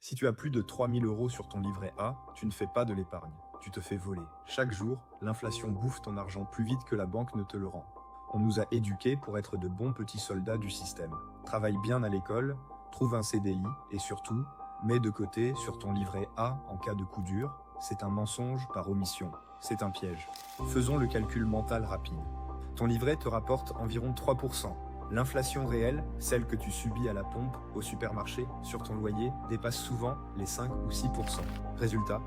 Si tu as plus de 3000 euros sur ton livret A, tu ne fais pas de l'épargne, tu te fais voler. Chaque jour, l'inflation bouffe ton argent plus vite que la banque ne te le rend. On nous a éduqués pour être de bons petits soldats du système. Travaille bien à l'école, trouve un CDI et surtout, mets de côté sur ton livret A en cas de coup dur. C'est un mensonge par omission. C'est un piège. Faisons le calcul mental rapide. Ton livret te rapporte environ 3%. L'inflation réelle, celle que tu subis à la pompe, au supermarché, sur ton loyer, dépasse souvent les 5 ou 6%. Résultat,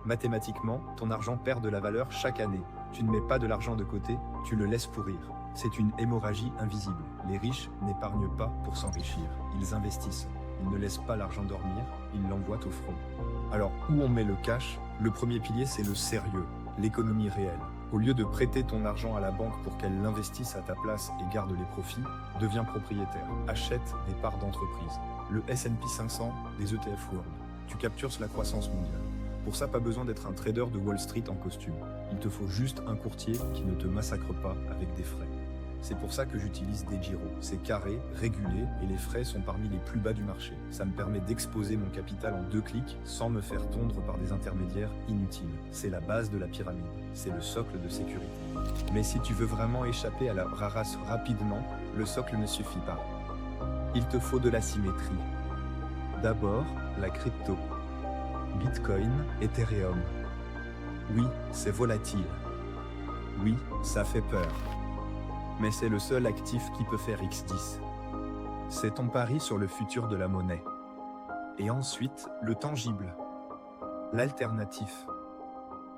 mathématiquement, ton argent perd de la valeur chaque année. Tu ne mets pas de l'argent de côté, tu le laisses pourrir. C'est une hémorragie invisible. Les riches n'épargnent pas pour s'enrichir, ils investissent. Ils ne laissent pas l'argent dormir, ils l'envoient au front. Alors, où on met le cash? Le premier pilier, c'est le sérieux, l'économie réelle. Au lieu de prêter ton argent à la banque pour qu'elle l'investisse à ta place et garde les profits, deviens propriétaire. Achète des parts d'entreprise. Le S&P 500, des ETF World. Tu captures la croissance mondiale. Pour ça, pas besoin d'être un trader de Wall Street en costume. Il te faut juste un courtier qui ne te massacre pas avec des frais. C'est pour ça que j'utilise DEGIRO. C'est carré, régulé et les frais sont parmi les plus bas du marché. Ça me permet d'exposer mon capital en 2 clics sans me faire tondre par des intermédiaires inutiles. C'est la base de la pyramide. C'est le socle de sécurité. Mais si tu veux vraiment échapper à la rarasse rapidement, le socle ne suffit pas. Il te faut de la symétrie. D'abord, la crypto. Bitcoin, Ethereum. Oui, c'est volatile. Oui, ça fait peur. Mais c'est le seul actif qui peut faire X10. C'est ton pari sur le futur de la monnaie. Et ensuite, le tangible. L'alternatif.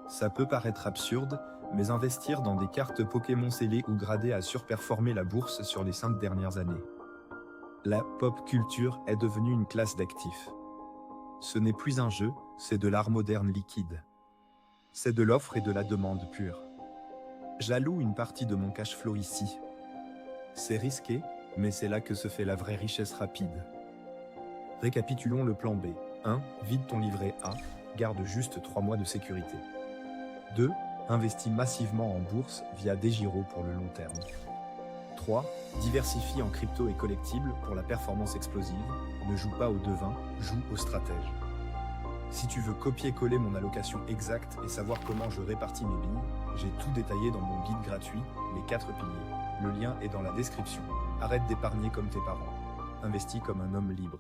Ça peut paraître absurde, mais investir dans des cartes Pokémon scellées ou gradées a surperformé la bourse sur les 5 dernières années. La pop culture est devenue une classe d'actifs. Ce n'est plus un jeu, c'est de l'art moderne liquide. C'est de l'offre et de la demande pure. J'alloue une partie de mon cash flow ici. C'est risqué, mais c'est là que se fait la vraie richesse rapide. Récapitulons le plan B. 1. Vide ton livret A, garde juste 3 mois de sécurité. 2. Investis massivement en bourse via DEGIRO pour le long terme. 3. Diversifie en crypto et collectibles pour la performance explosive. Ne joue pas au devin, joue au stratège. Si tu veux copier-coller mon allocation exacte et savoir comment je répartis mes billes, j'ai tout détaillé dans mon guide gratuit, les 4 piliers. Le lien est dans la description. Arrête d'épargner comme tes parents. Investis comme un homme libre.